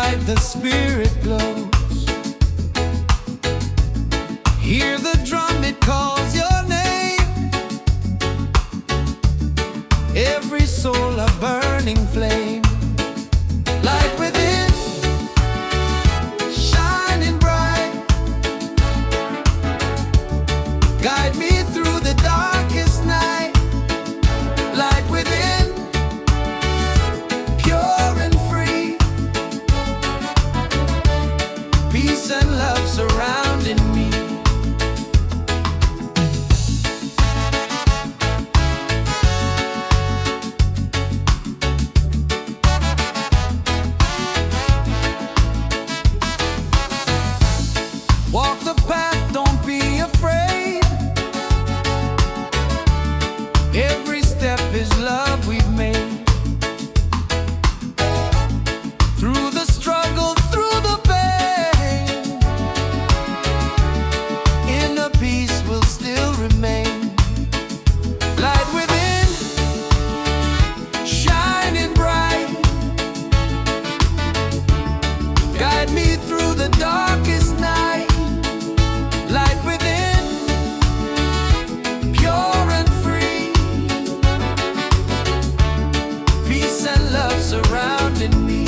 inside the spirit glows. Hear the drum, it calls your name. Every soul a burning flame. Light within, shining bright. Guide me through the darkest night. Light within, pure and free. Peace and love surrounding me. Walk the path, don't be afraid. Every step is love we've made. Through the struggle, through the pain, inner peace will still remain. Light within, shining bright. Guide me through the darkest night. Light within, pure and free. Peace and love surrounding me.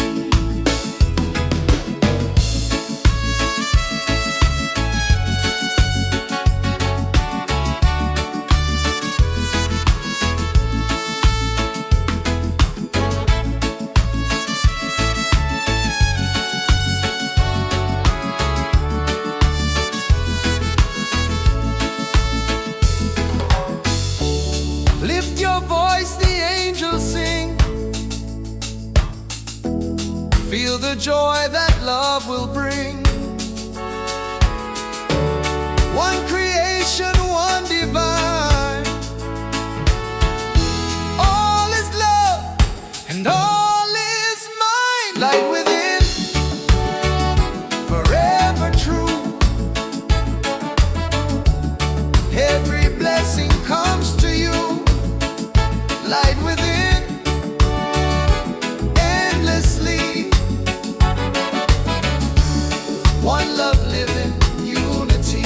Lift your voice, the angels sing. Feel the joy that love will bring. One creation, one divine. All is love and all is mine. Light within, forever true. Every blessing comes to you. Light within, endlessly. One love living, unity.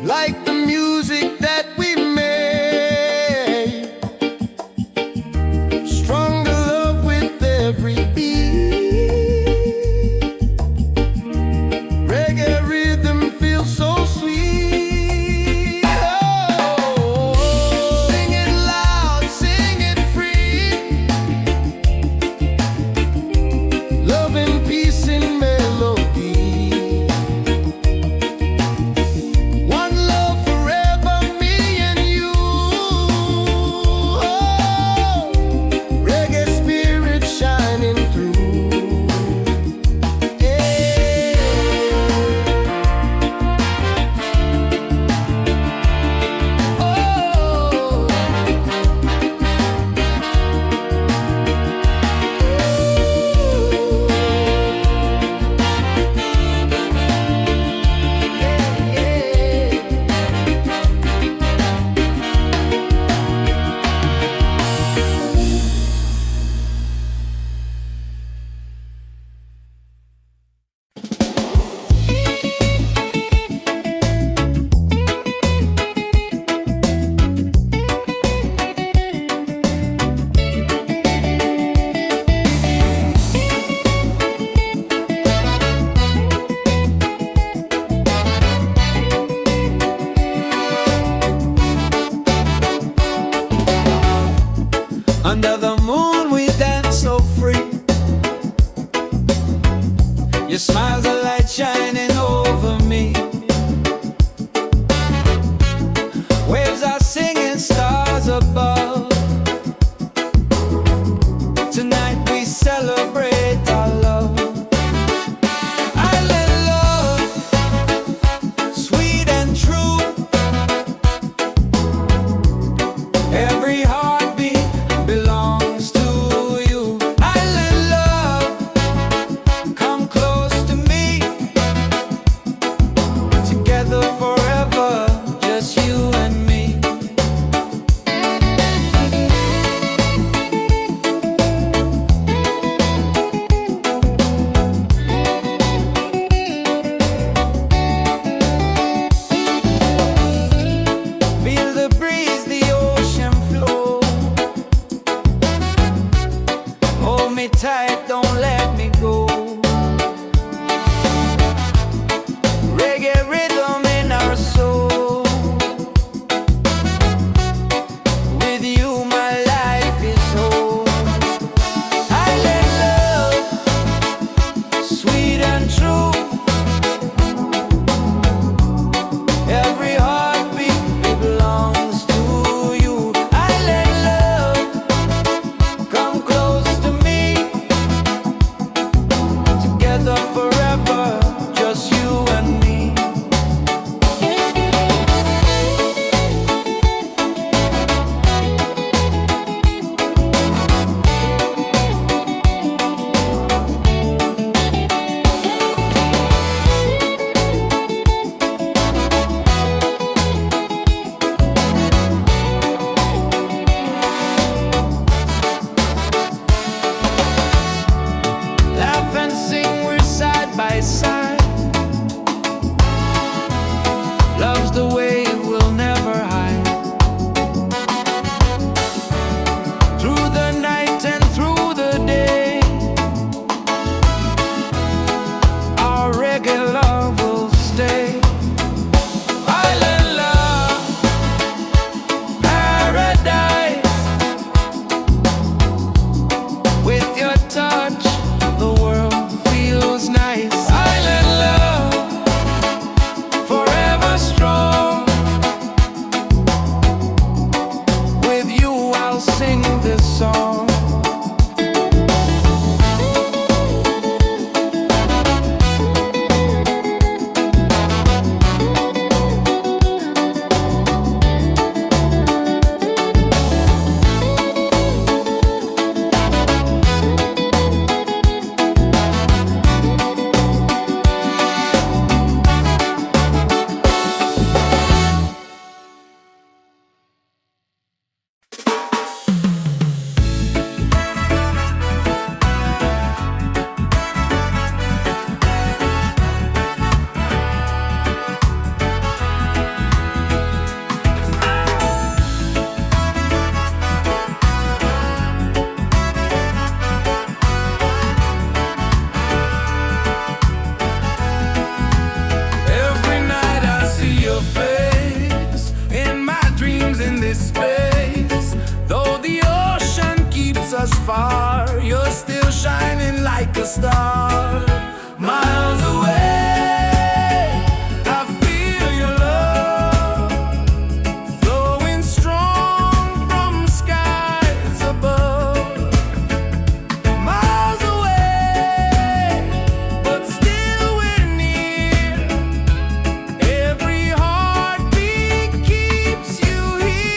like the music that we made. Stronger love with every beat. Reggae rhythm feels so sweet. Oh, sing it loud, sing it free. Love and peace in melody. One love start. Miles away, I feel your love flowing strong from skies above. Miles away, but still we're near. Every heartbeat keeps you here.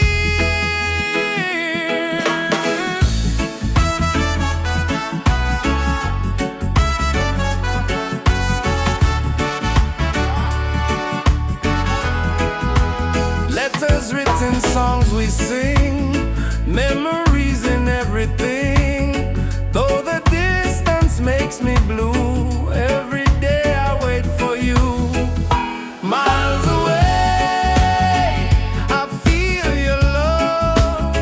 Letters written, songs we sing, memories in everything. Though the distance makes me blue, every day I wait for you. Miles away, I feel your love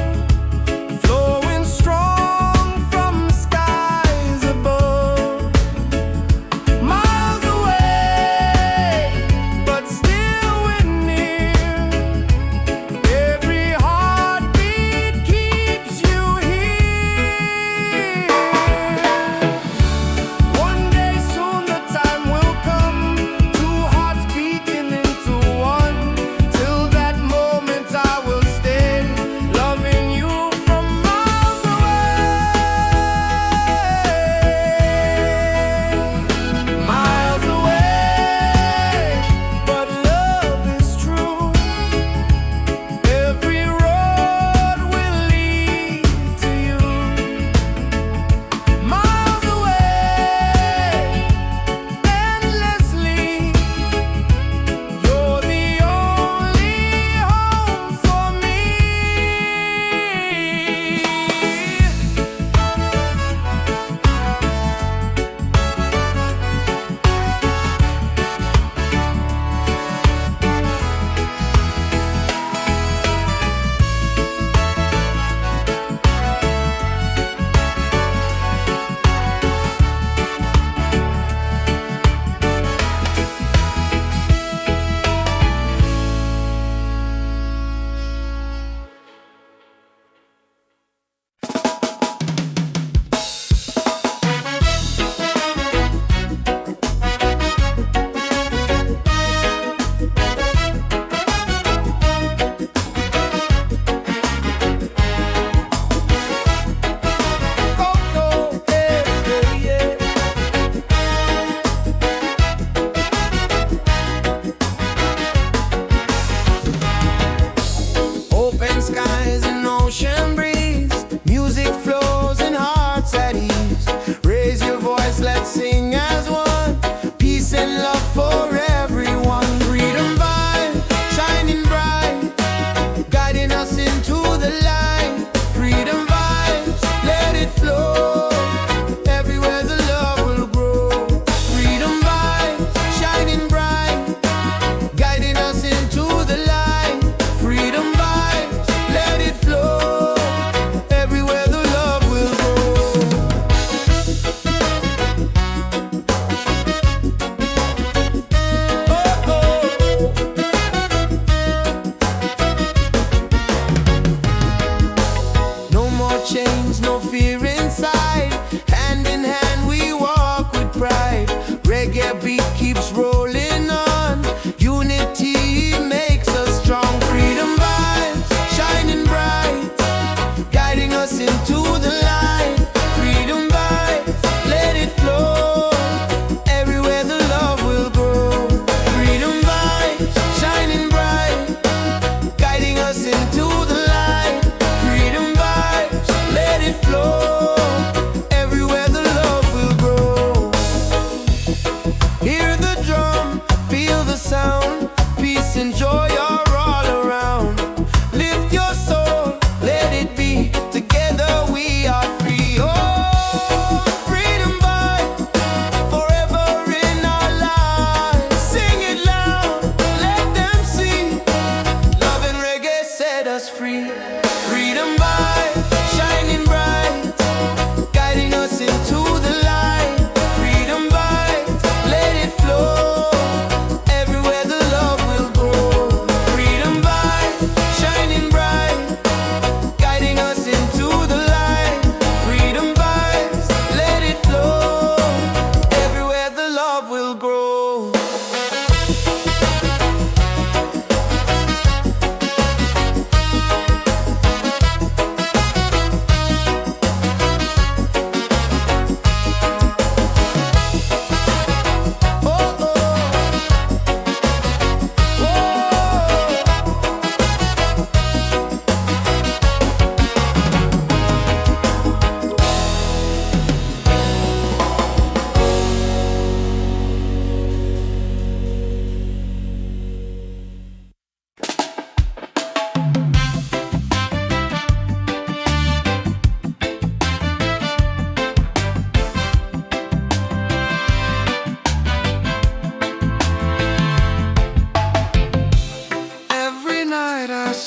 flowing strong from skies above. Miles away, but still we're near. Every heartbeat keeps you here. One day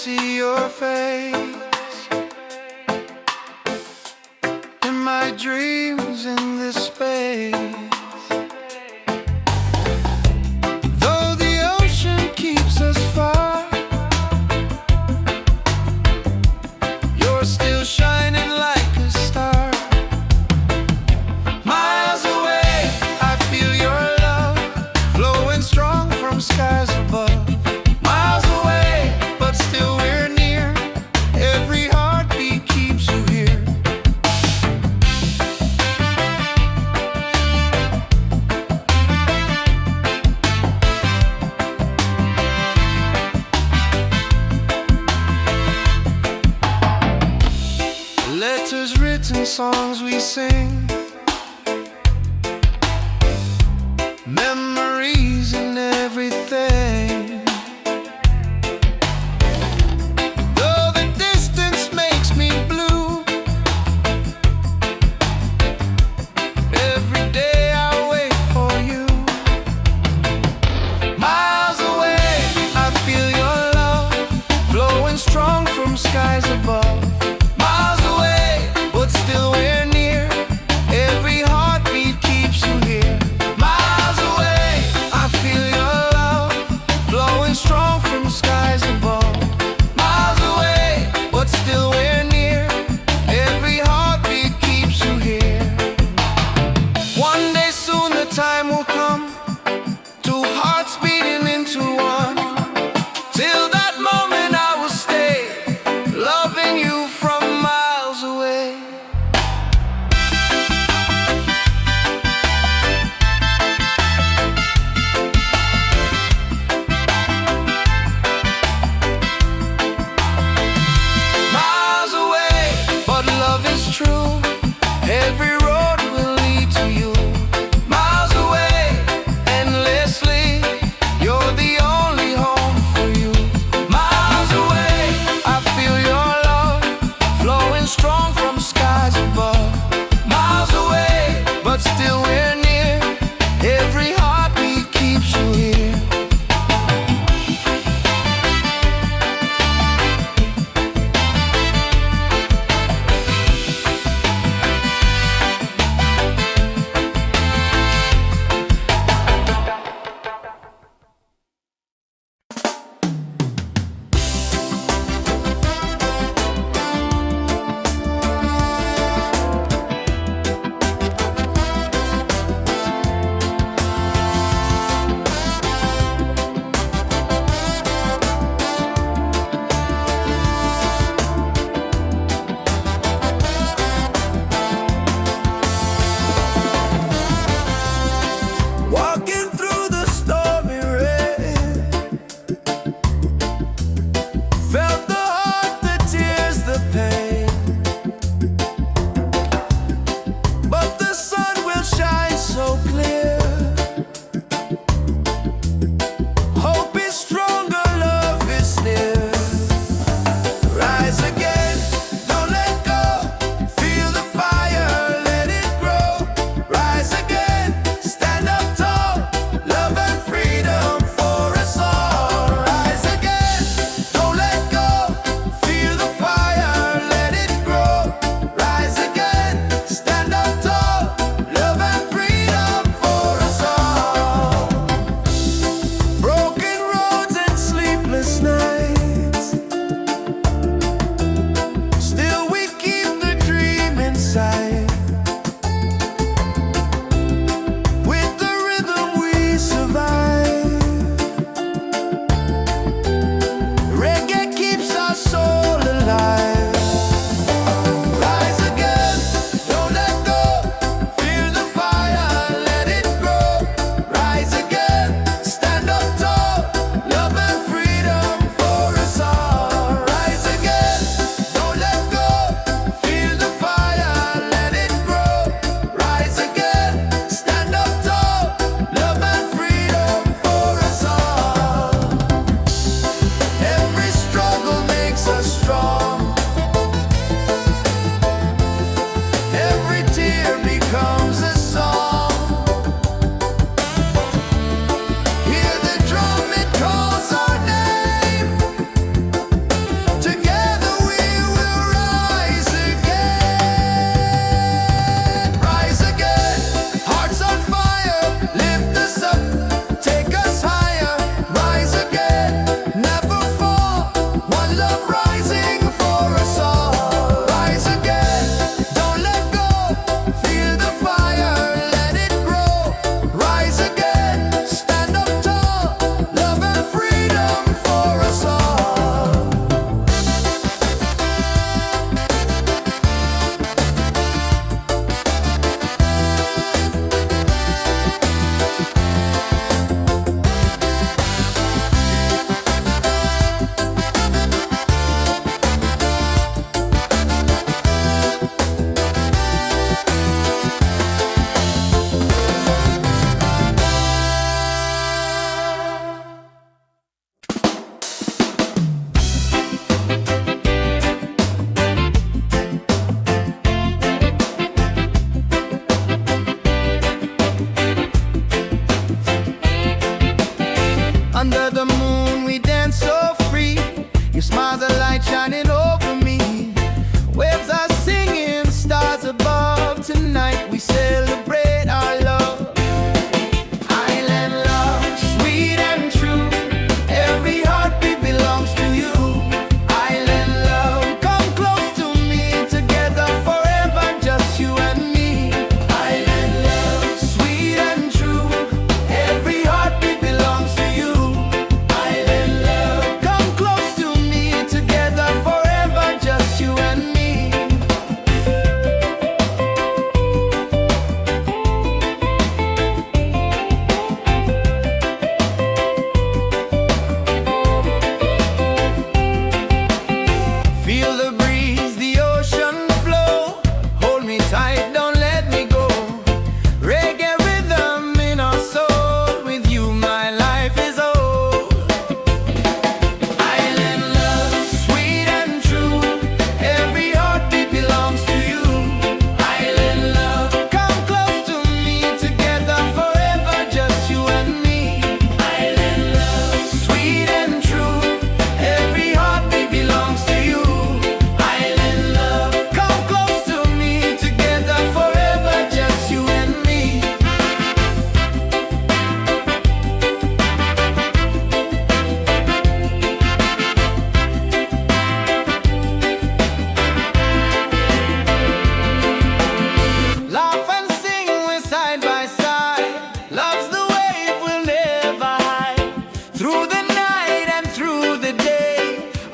see your face in my dreams in this space. Though the ocean keeps us far, you're still shining like a star. Miles away, I feel your love flowing strong from skies above. Miles away, but still we're near. Every heartbeat keeps you here. Letters written, songs we sing, memories and everything. Though the distance makes me blue, every day I wait for you. Miles away, I feel your love flowing strong from skies above. Miles away, but still we're near.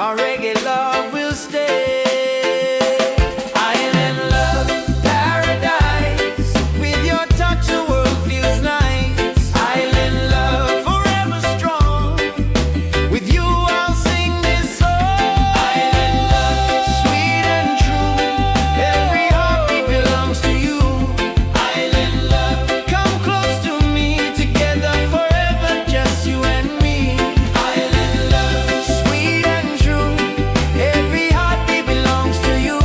our reggae love will stay. Island love, paradise. With your touch, the world feels nice. Island love, forever strong. With you, I'll sing this song. Island love, sweet and true. Every heartbeat belongs to you. Island love, come close to me. Together forever, just you and me. Island love, sweet and true. Every heartbeat belongs to you.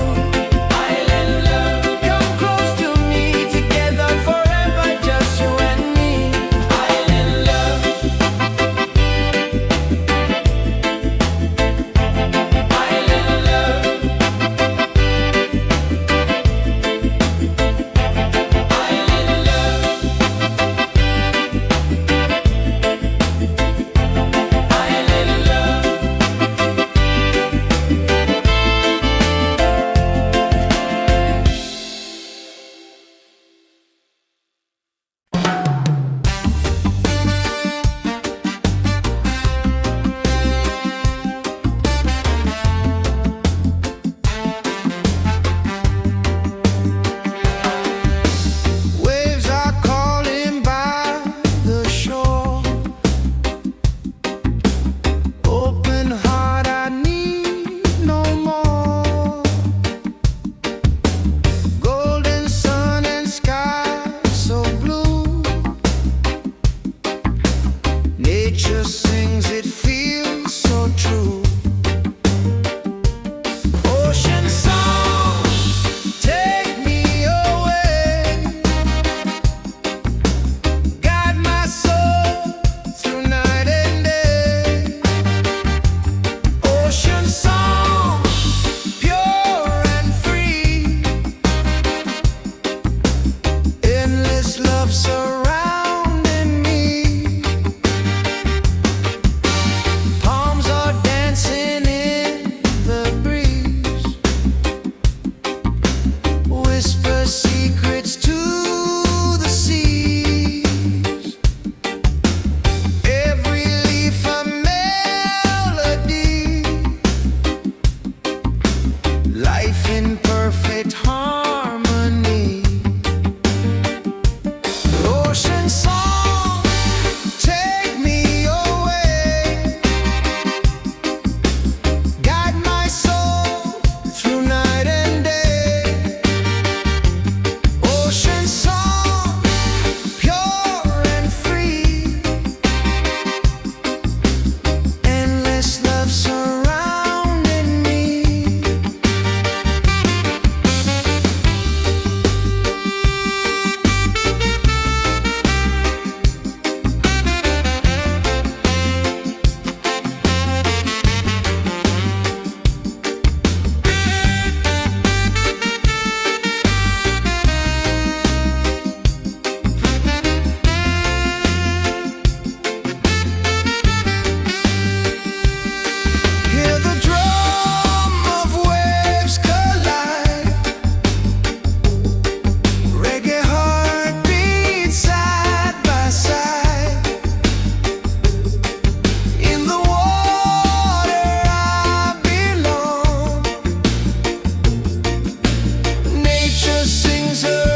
Island love, come close to me. Together forever, just you and me. Island love. Island love. Island love. Waves are calling by the shore. Open heart, I need no more. Golden sun and sky so blue. Nature sings, it feels so true. Ocean song, take me away. Guide my soul through night and day. Ocean song, pure and free. Endless love surrounding me. Palms are dancing in the breeze. Whisper secrets to the seas. Every leaf a melody. Life in perfect harmony. Ocean song, take me away. Guide my soul through night and day. Ocean song, pure and free. Endless love surrounding me. Hear the drum of waves collide. Reggae heartbeats side by side. In the water I belong. Nature sings her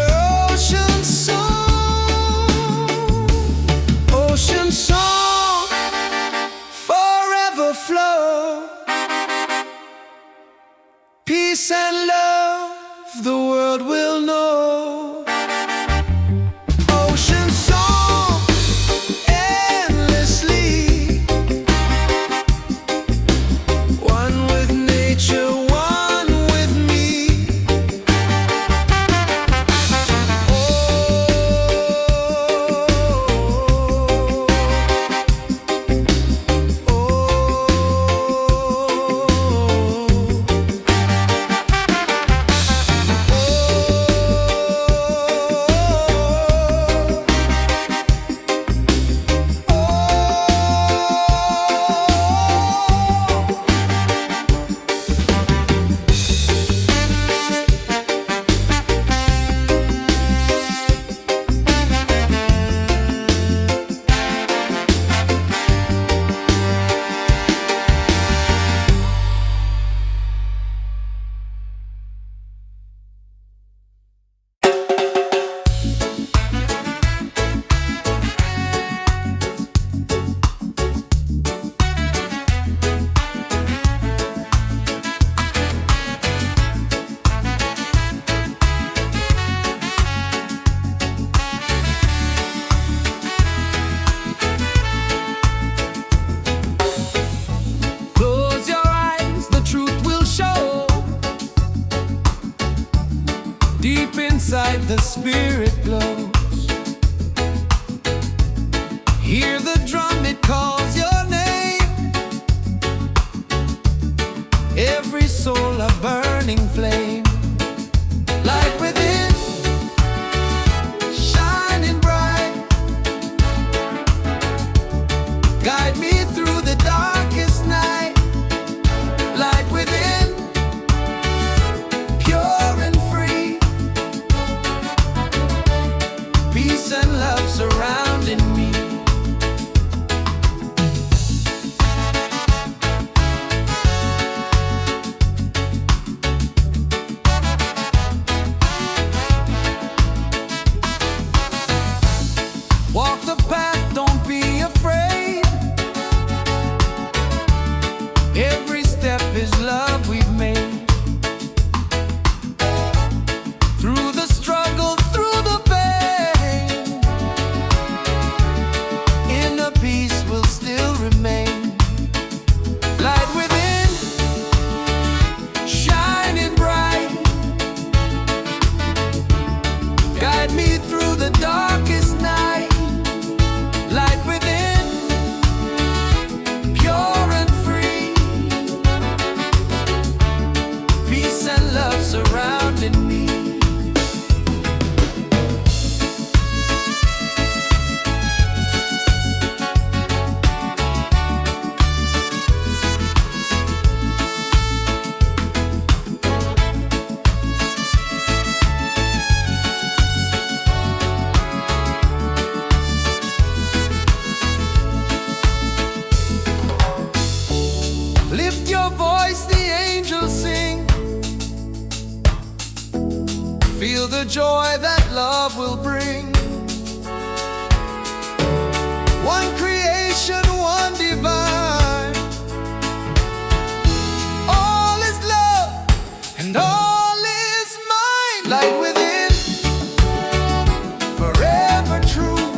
ocean song. Ocean song, forever flow. Peace and love, the world will know. Ocean song, endlessly. One with nature, one with me. Oh, light the spirit glows. Hear the drum, it calls your name. Every soul a burning flame. Light within, shining bright. Guide me through the darkest night. Light within, pure and free. Peace and love surrounding me. Walk the path, don't be afraid. Every step is love we've made. Through the struggle, through the pain, inner peace will still remain. Light within, shining bright. Guide me through the darkest night. Light within, pure and free. Peace and love surrounding me. Lift your voice, the angels sing. Feel the joy that love will bring. One creation, one divine. All is love and all is mine. Light within, forever true.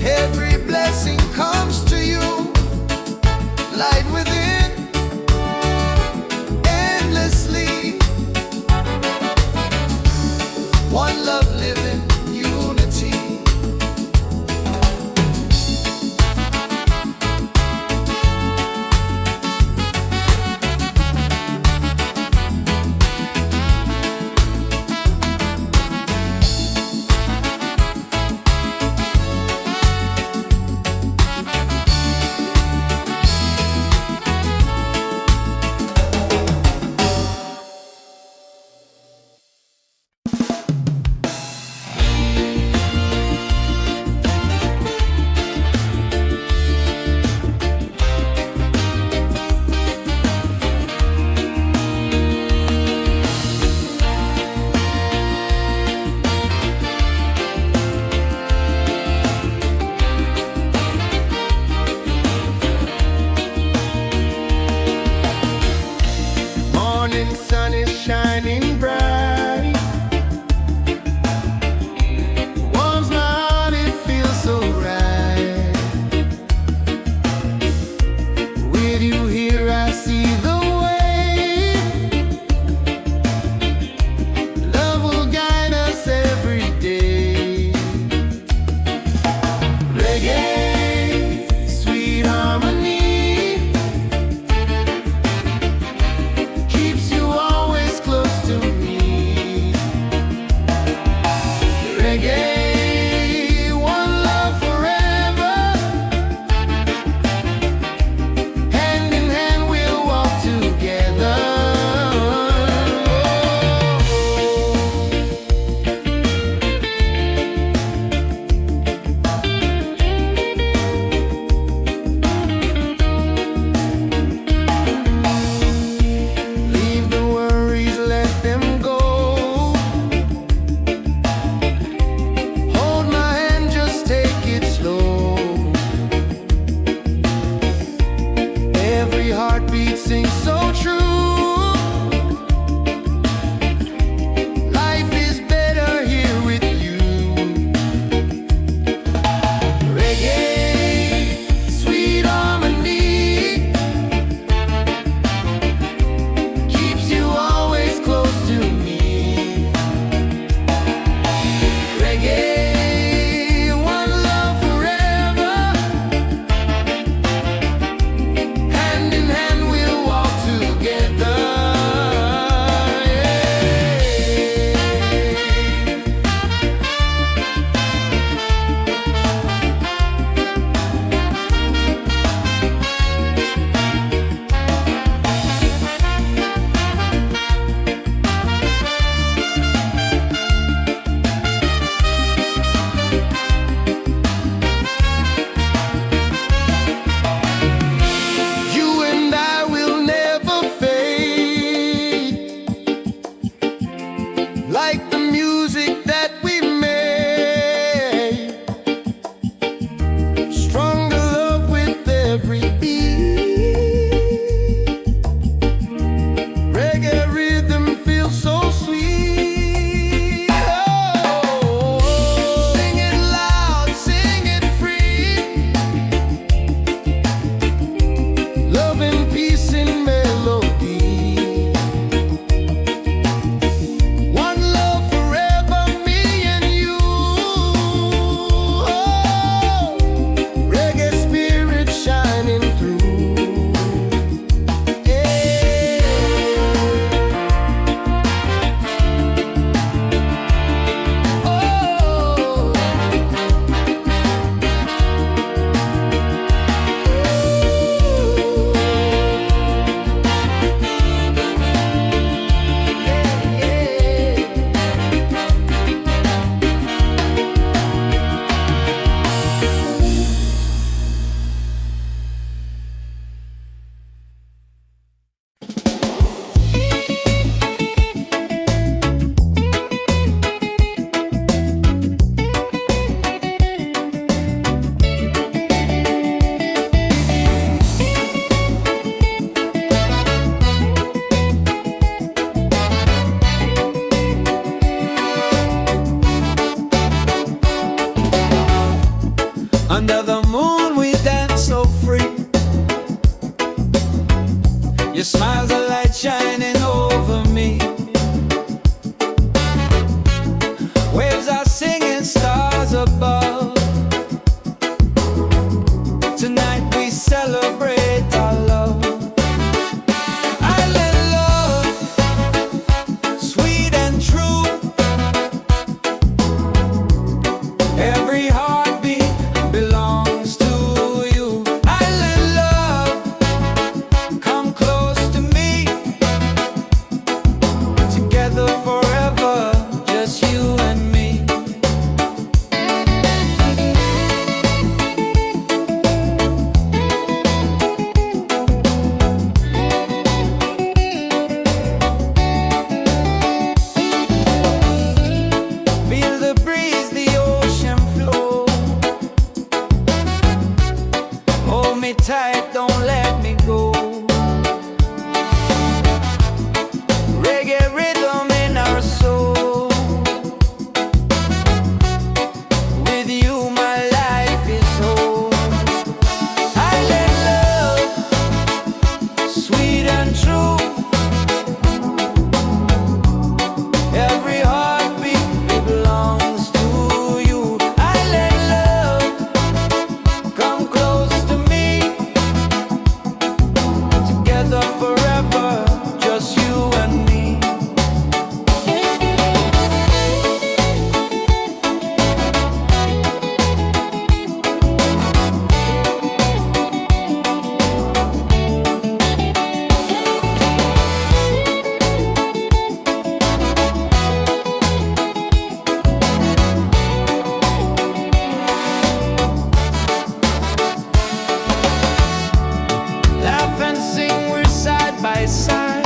Every blessing comes to you. Light within, endlessly. Your smile's a light shining over me. Waves are singing, stars above. Tonight we celebrate our love. Island love, sweet and true. Every heartbeat belongs to you. Island love, come close to me. Together forever, just you and me. Feel the breeze, the ocean flow. Hold me tight, don't let me go. Reggae rhythm in our soul. With you my life is whole. Island love, sweet and true. Every heartbeat belongs to you. Island love, come close to me. Together forever, just you and me. Laugh and sing, we're side by side.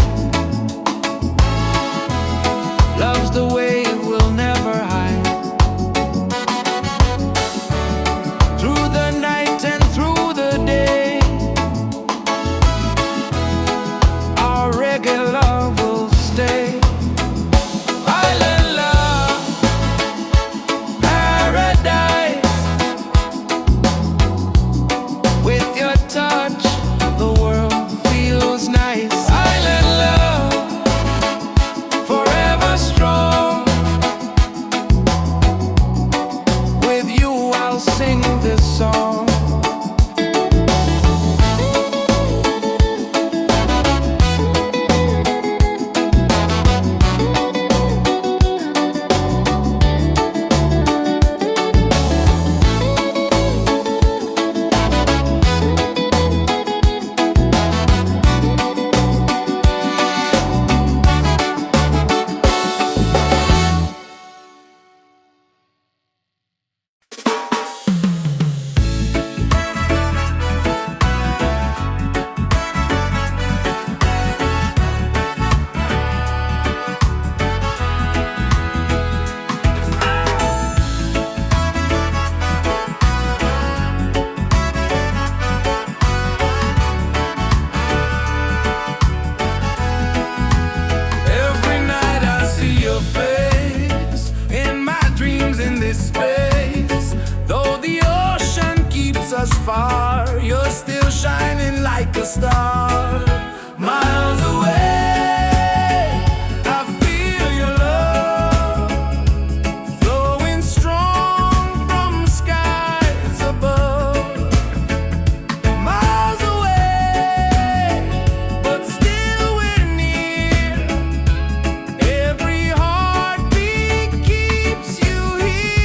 Love's the way we'll never hide. Through the night and through the day, our reggae love will stay. Island love, paradise. With your touch, the world feels nice. Island love, forever strong. With you I'll sing this song. Every night I see your face in my dreams in this space. Though the ocean keeps us far, you're still shining like a star. Miles away, I feel your love flowing strong from skies above. Miles away, but still we're near. Every heartbeat keeps you here.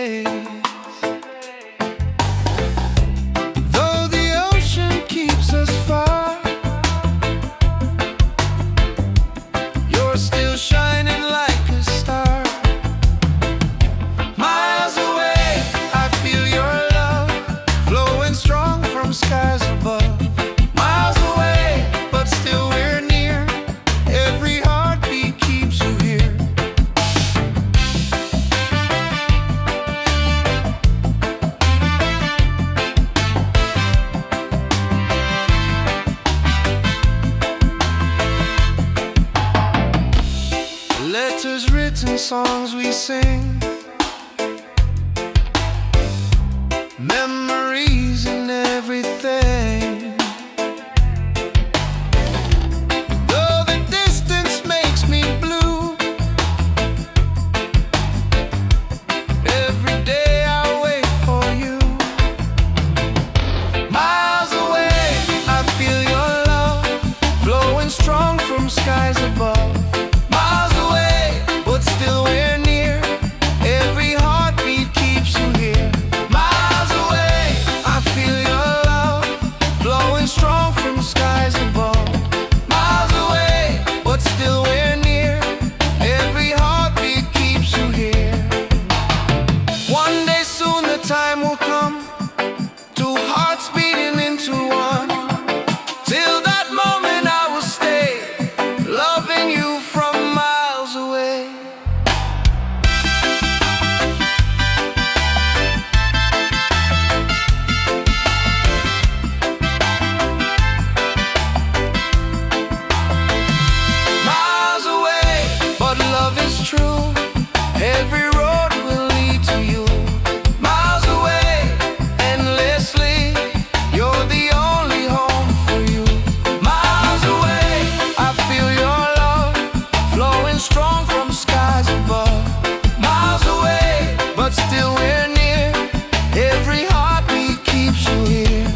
space. Though the ocean keeps us far, you're still shining like a star. Miles away, I feel your love flowing strong from skies above. Miles away, but still we're near. Every heartbeat keeps you here. Letters written, songs we sing, memories and everything. Though the distance makes me blue, every day I wait for you. Miles away, I feel your love flowing strong from skies above. Miles away, but still we're near. Every heartbeat keeps you here. Miles away, I feel your love flowing strong from skies above. Miles away, but still we're near. Every heartbeat keeps you here. One day soon the time will come, two hearts beating into one. Till that moment I will stay, loving you from miles away. Miles away, but love is true. Every road will lead to you. Miles away, endlessly, you're the only home for you. Miles away, I feel your love flowing strong from skies above. Miles away, but still we're near. Every heartbeat keeps you here.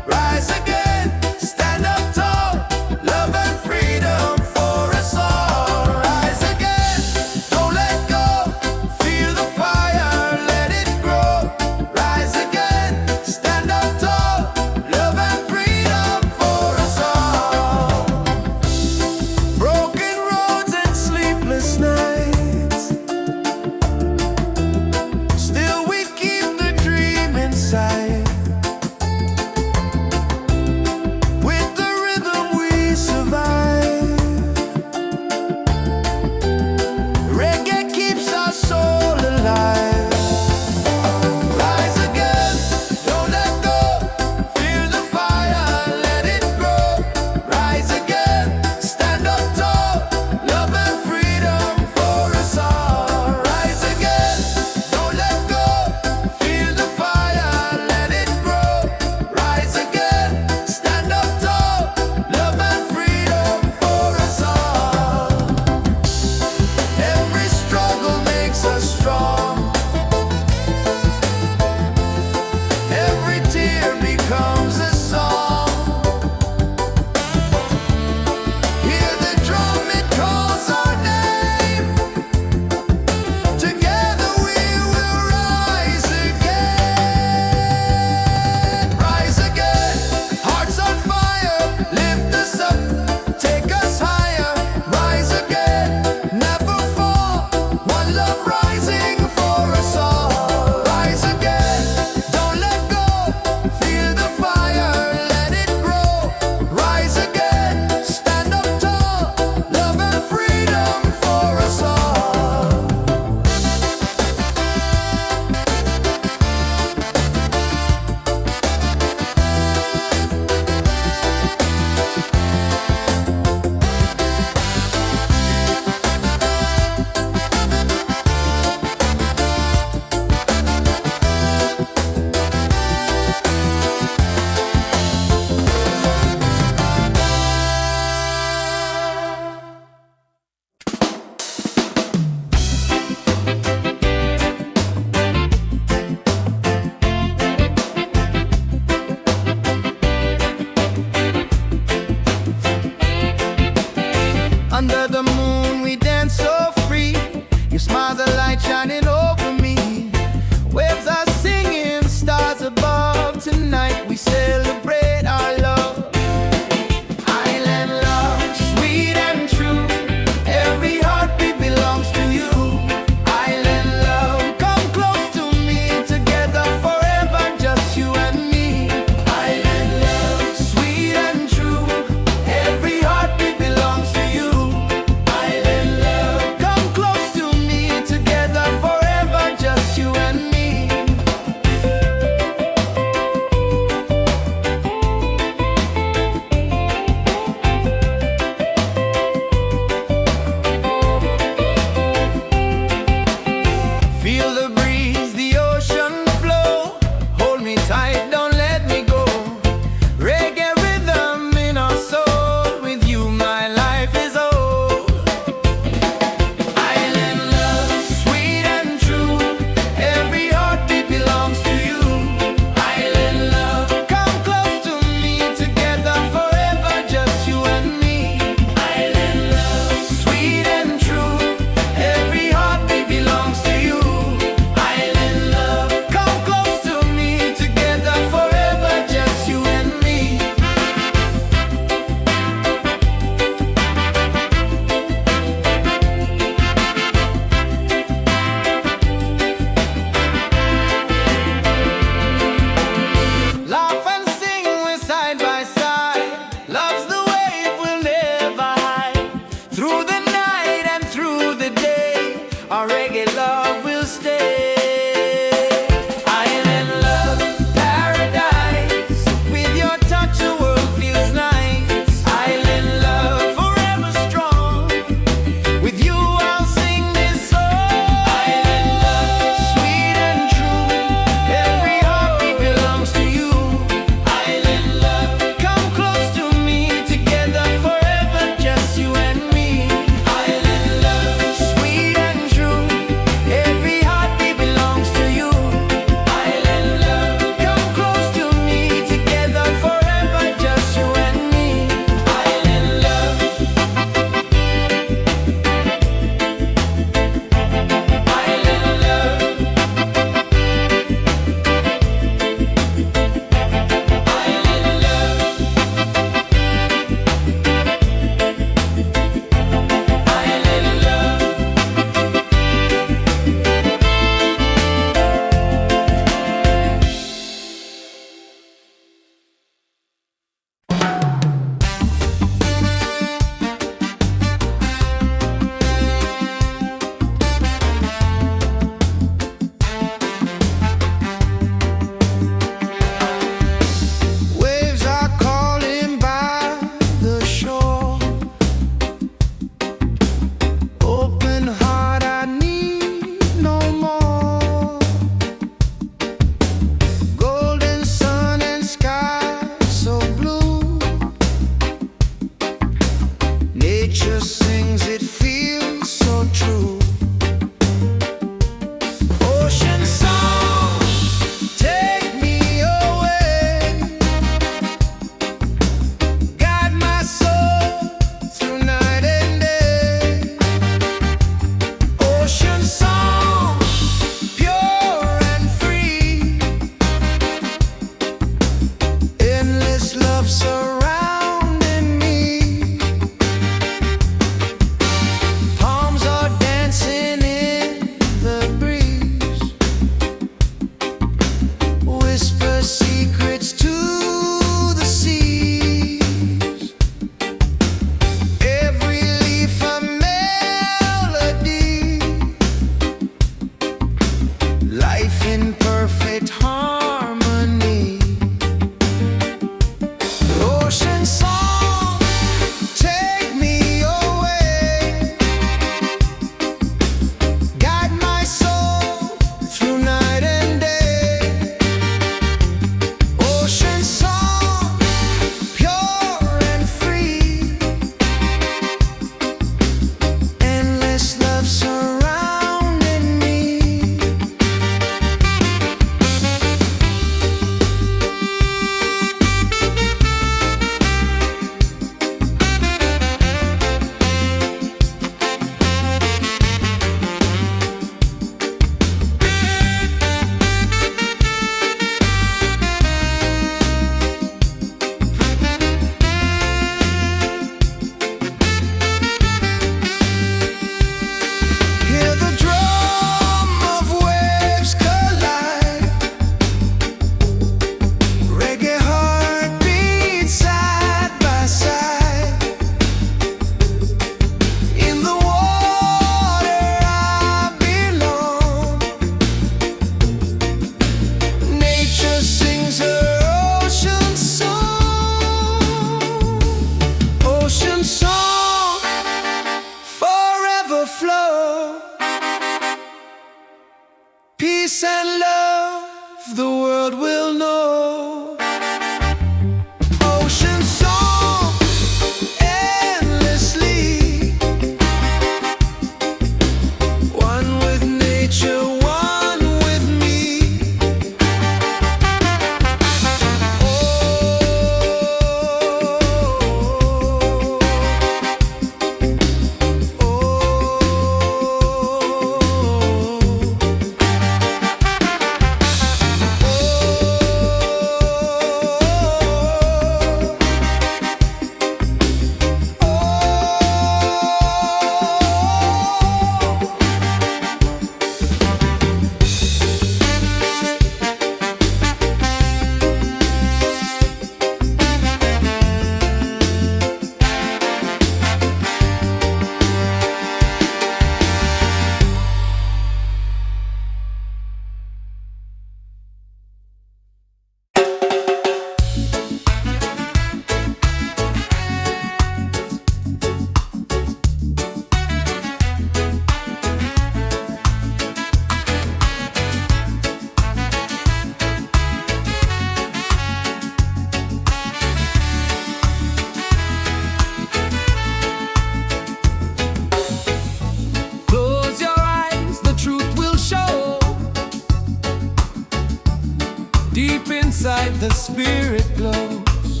the spirit glows.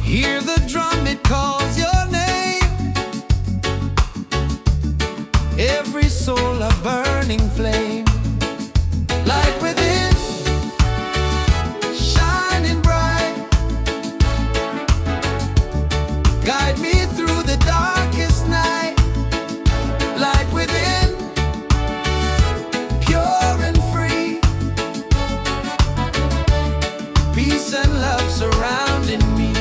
Hear the drum, it calls your name. Every soul a burning flame. Light within, shining bright. Guide me through the darkest night. Light within, pure and free. Peace and love surrounding me.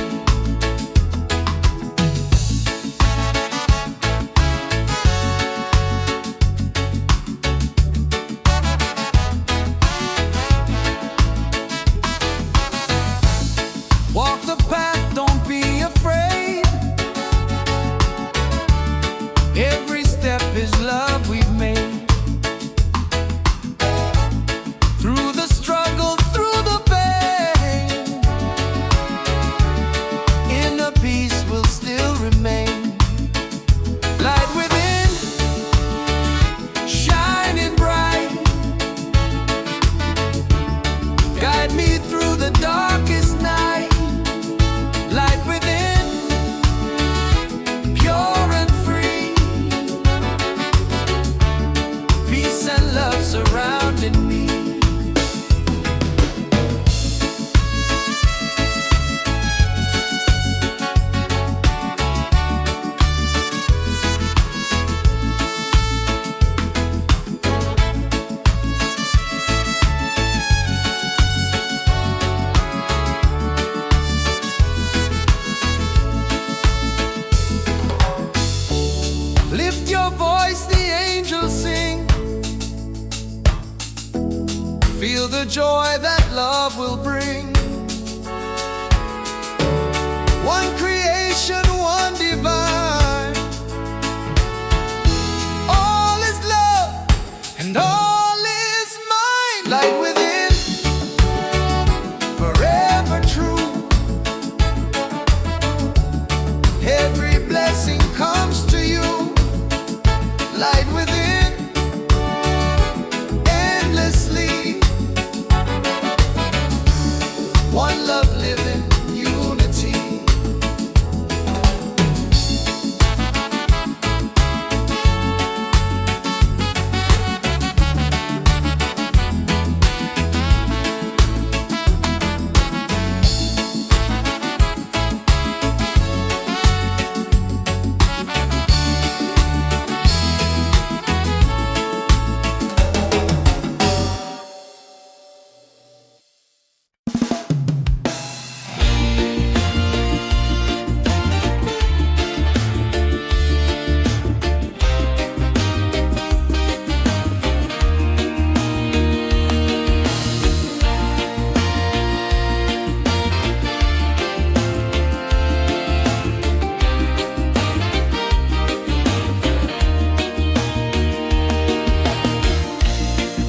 Walk the path, don't be afraid. Every step is love we've made. Through the struggle, through the pain, inner peace will still remain. Light within, shining bright. Guide me through the darkest night. Light within, pure and free. Peace and love surrounding me. Lift your voice, the angels sing. Feel the joy that love will bring. One creation, one divine. All is love and all is mine. Light within, forever true. Every blessing comes to you. Light within, endlessly. One love living, unity.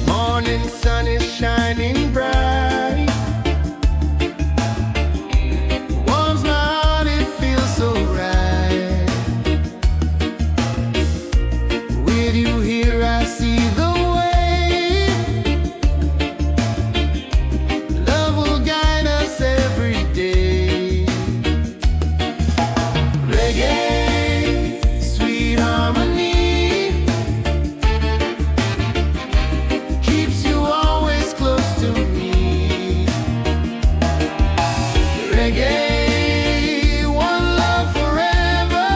Morning sun is shining bright. Warms my heart, it feels so right. With you here I see the way. Love will guide us every day. Reggae, sweet harmony, keeps you always close to me. Reggae, one love forever.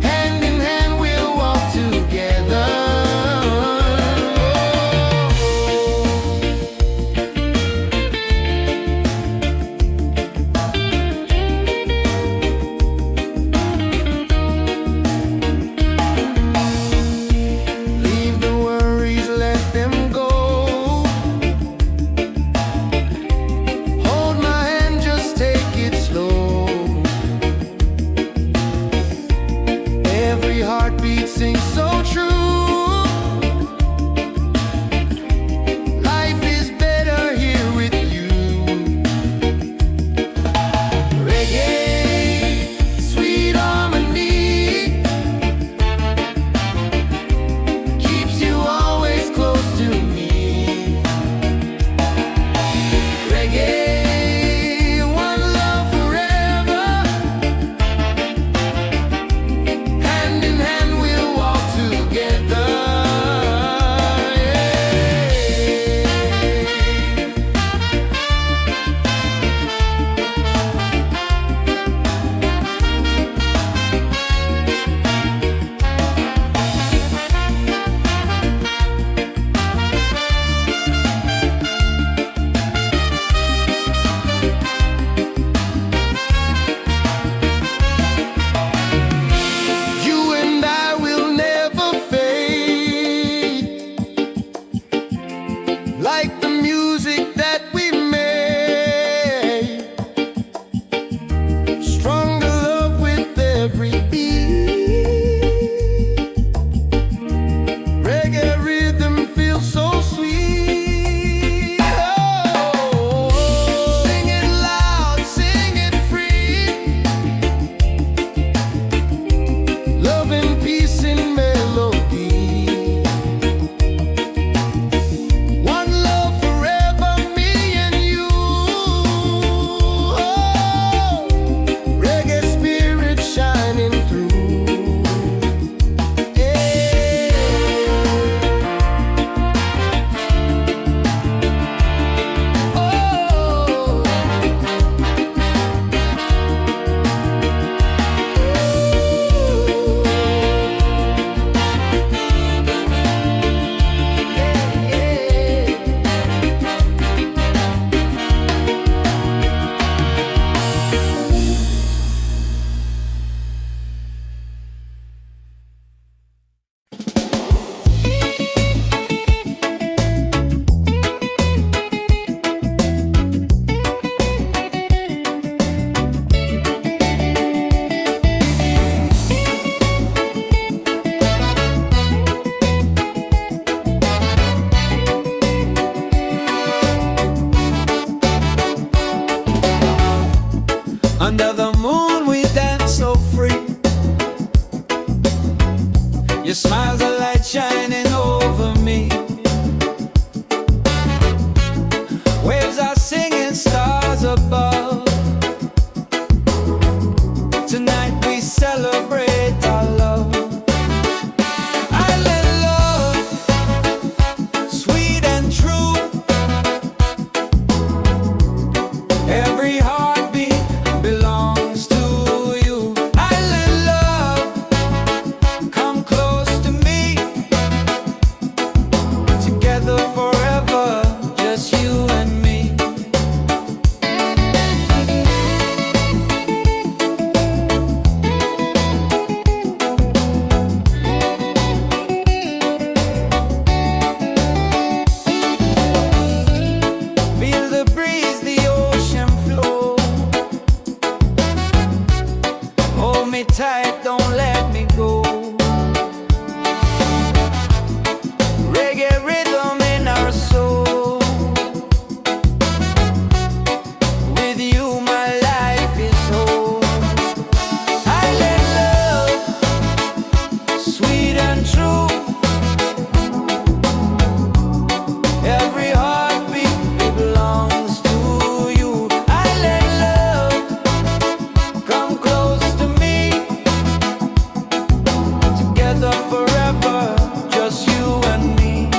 Hand in hand we'll walk together. Leave the worries, let them go. Your smile's a light shining over me. Waves are singing, stars above. Tonight we celebrate our love. Island love, sweet and true. Every heartbeat belongs to you. Island love, come close to me. Together forever, just you and me. Feel the breeze, the ocean flow. Hold me tight, don't let me go. Reggae rhythm in our soul. With you my life is whole. Island love, sweet and true. Every heartbeat belongs to you. Island love, come close to me. Together forever, just you and me.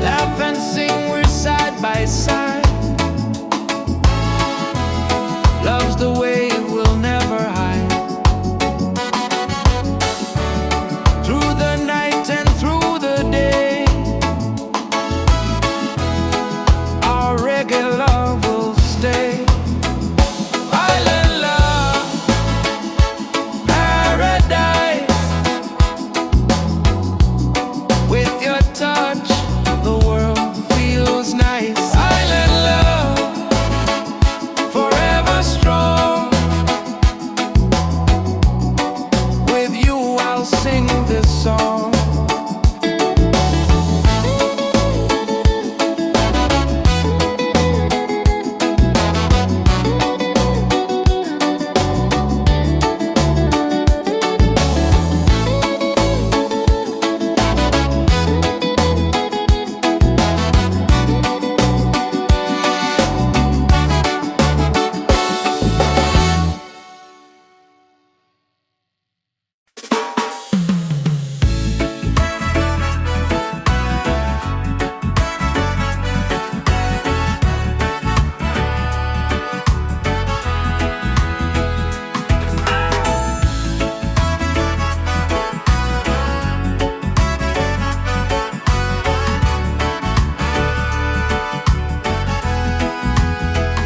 Laugh and sing, we're side by side. Love's the way we'll never hide. Through the night and through the day, our reggae love will stay. Island love, paradise. With your touch, the world feels nice. Island love, forever strong. With you I'll sing this song.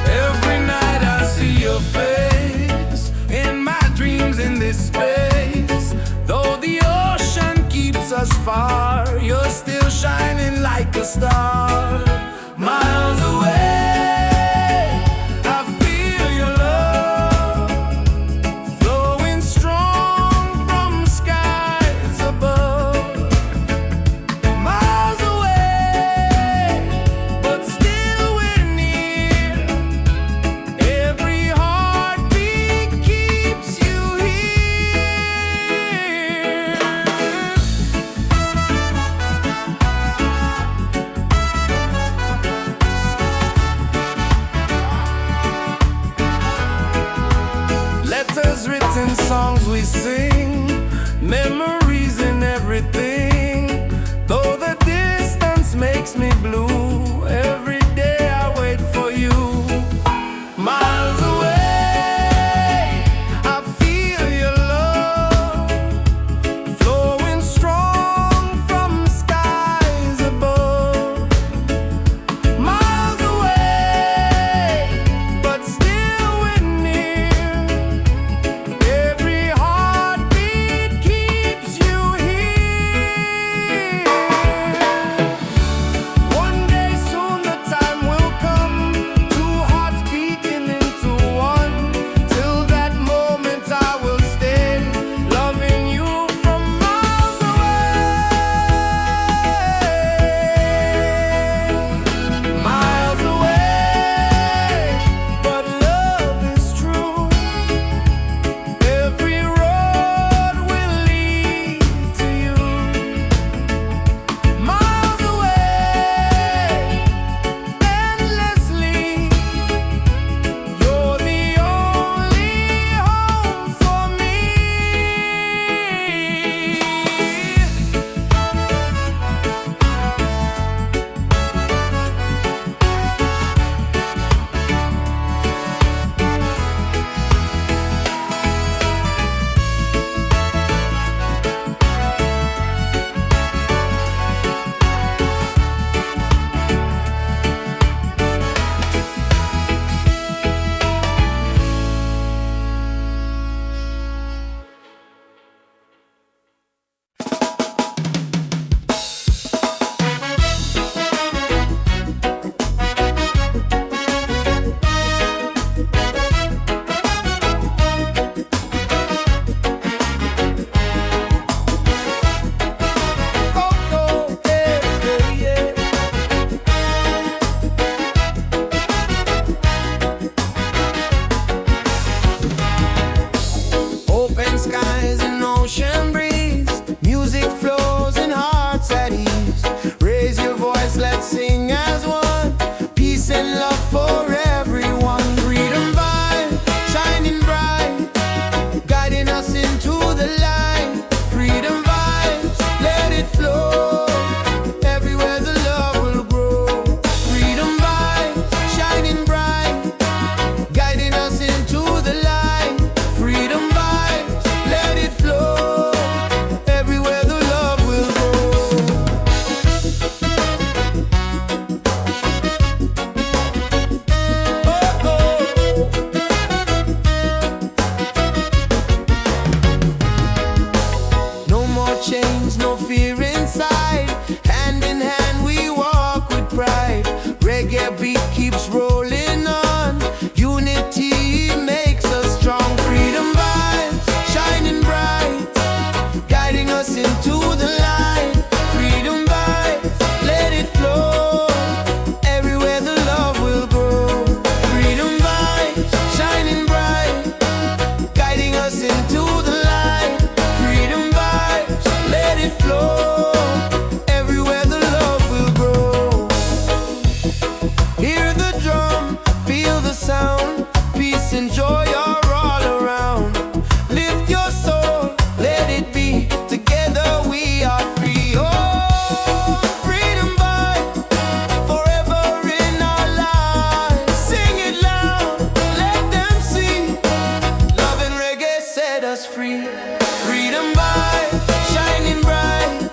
Every night I see your face in my dreams in this space. Though the ocean keeps us far, you're still shining like a star. Miles away, I feel your love flowing strong from skies above. Miles away, but still we're near. Every heartbeat keeps you here. Letters written, songs we sing, memories in everything. Though the distance makes me blue, every day I wait for you. Miles away, I feel your love flowing strong from skies above. Miles away, but still we're near. Every heartbeat keeps you here. One day soon the set us free. Freedom vibes, shining bright,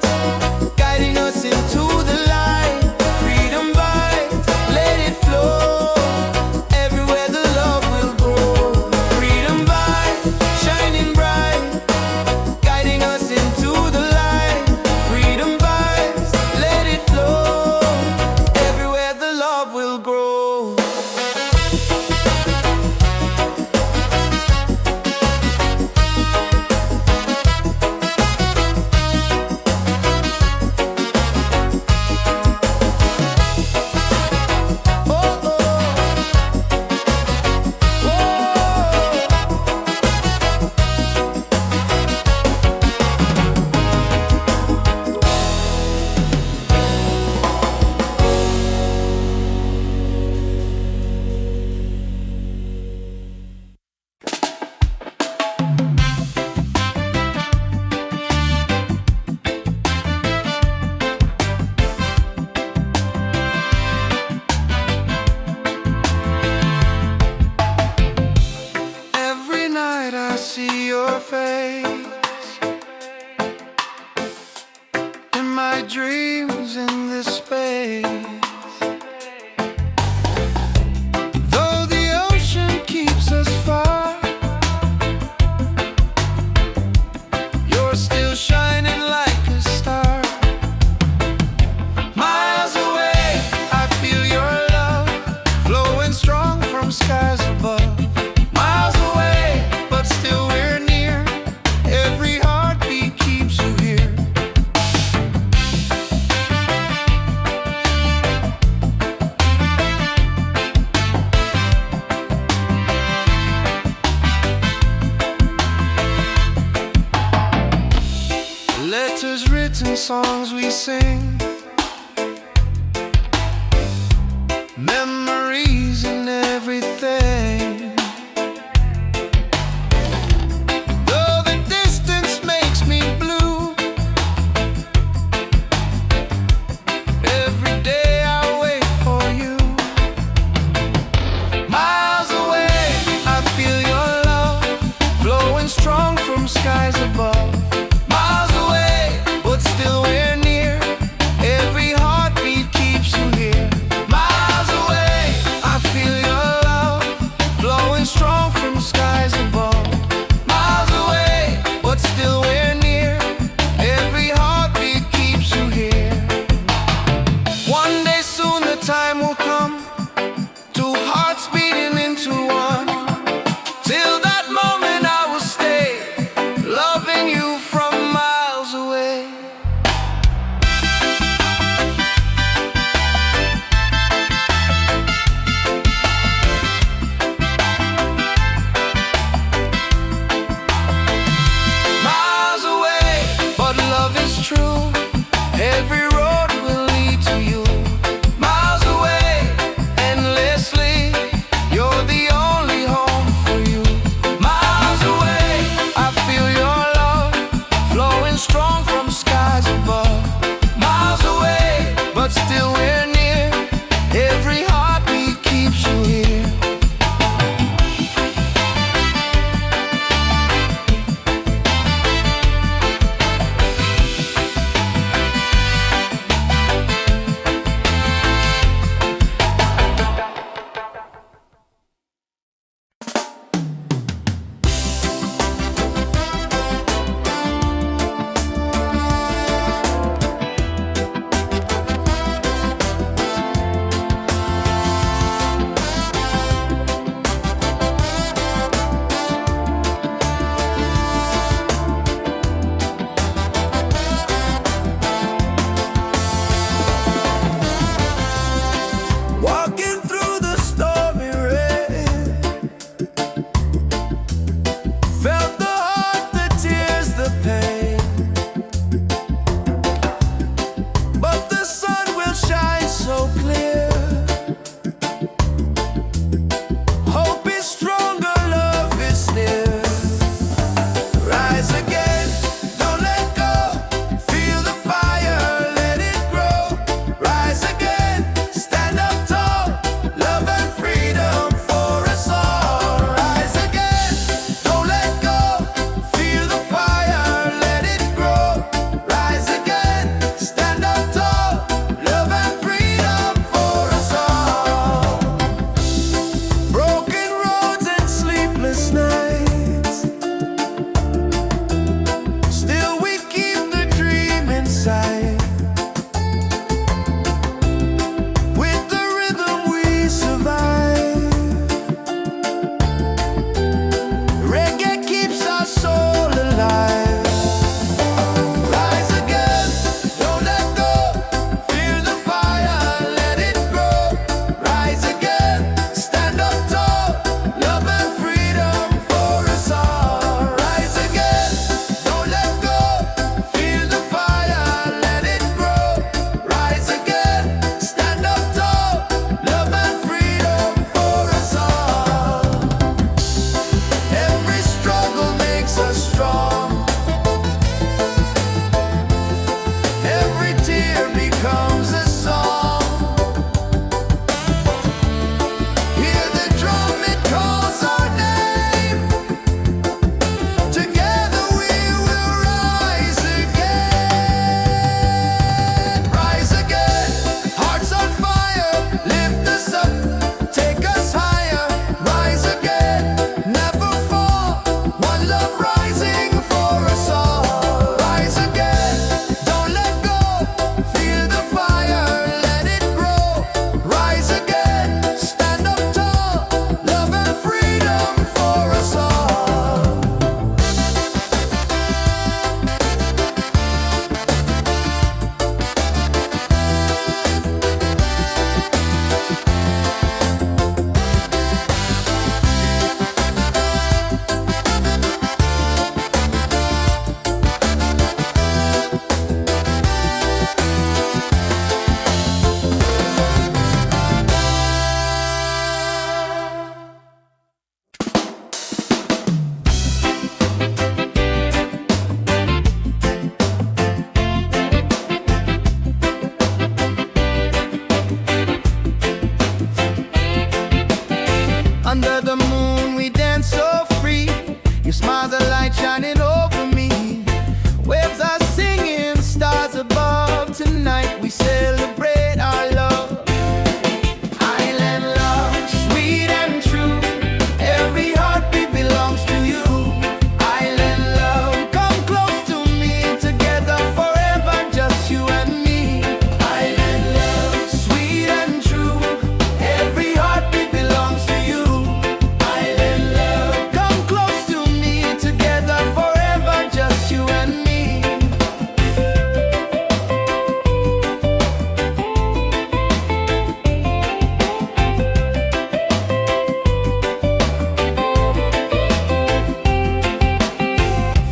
guiding us into the light. Freedom vibes, let it flow, everywhere the love will grow. Freedom vibes, shining bright, guiding us into the light. Freedom vibes, let it flow, everywhere the love will grow. I see your face in my dreams in this space. Though the ocean keeps us far, you're still shining like a star. Miles away, I feel your love flowing strong from skies above. Still we're near, every heartbeat keeps you here. Letters written, songs we sing, memories and everything. Strong from skies above. Miles away, but still we're near, every heartbeat keeps you here. Miles away, I feel your love flowing strong from skies above. Miles away, but still we're near, every heartbeat keeps you here. One day soon the time will come, two hearts beating into one. Till that moment I will stay loving you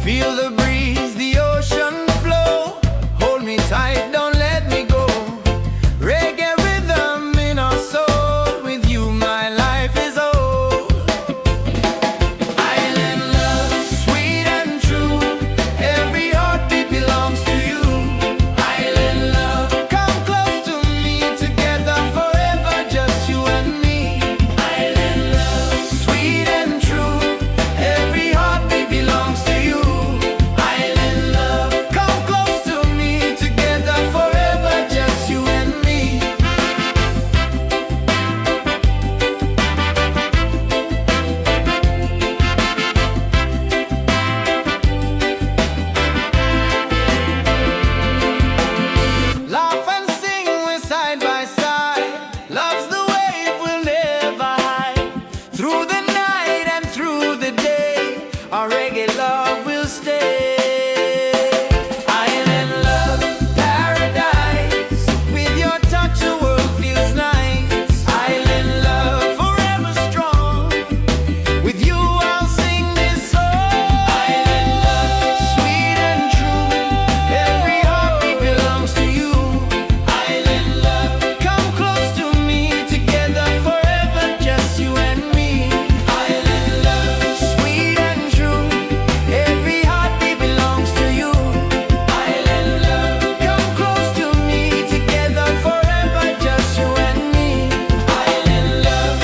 Feel the breeze, the ocean flow. Hold me tight, don't let me go. Reggae rhythm in our soul. With you my life is old. Island love, sweet and true. Every heartbeat belongs to you. Island love, come close to me. Together forever, just you and me. Island love, sweet and true. Every heartbeat belongs to you. Island love, come close to me. Together forever, just you and me. Laugh and sing, we're side by side. Love's the wave, we'll never hide. Through the night and through the day, our reggae love will stay. Island love, paradise. With your touch, the world feels nice. Island love, forever strong. With you, I'll sing this song. Island love, sweet and true. Every heartbeat belongs to you. Island love, come close to me. Together forever, just you and me. Island love, sweet and true. Every heartbeat belongs to you. Island love, come close to me. Together forever, just you and me. Island love.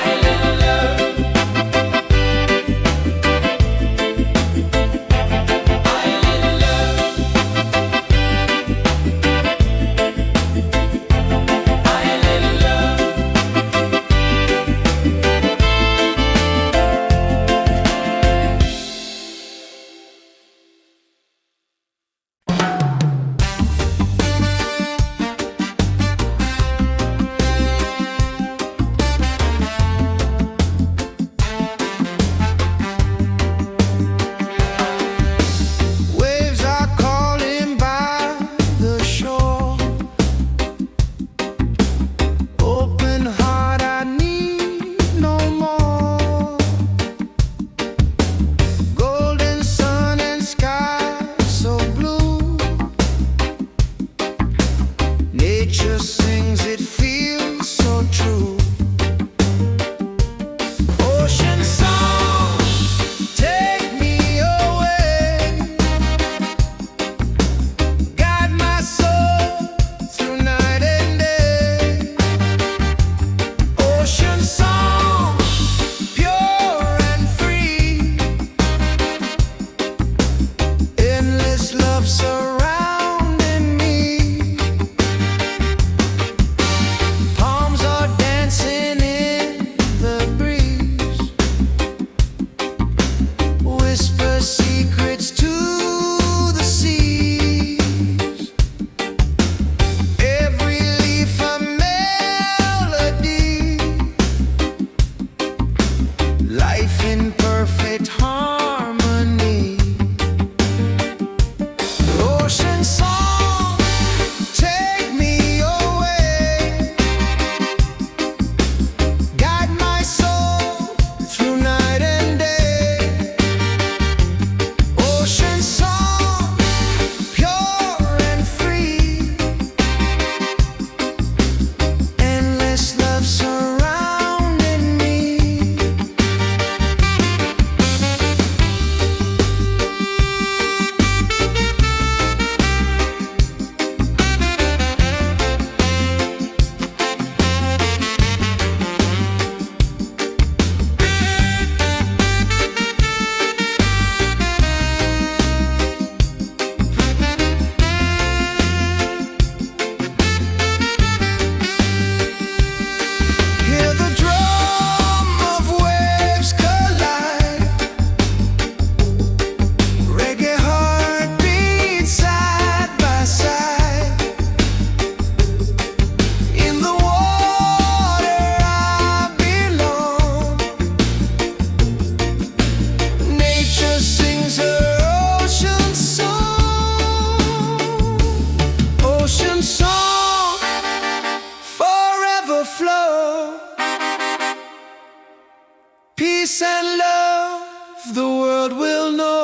Island love. Island love. Island love. Waves are calling by the shore. Open heart, I need no more. Golden sun and sky so blue. Nature sings, it feels so true. Ocean song, take me away. Guide my soul through night and day. Ocean song, pure and free. Endless love surrounding me. Palms are dancing in the breeze. Whisper secrets to the seas. Every leaf a melody. Life in perfect harmony. Ocean song, take me away. Guide my soul through night and day. Ocean song, pure and free. Endless love surrounding me. peace and love the world will know.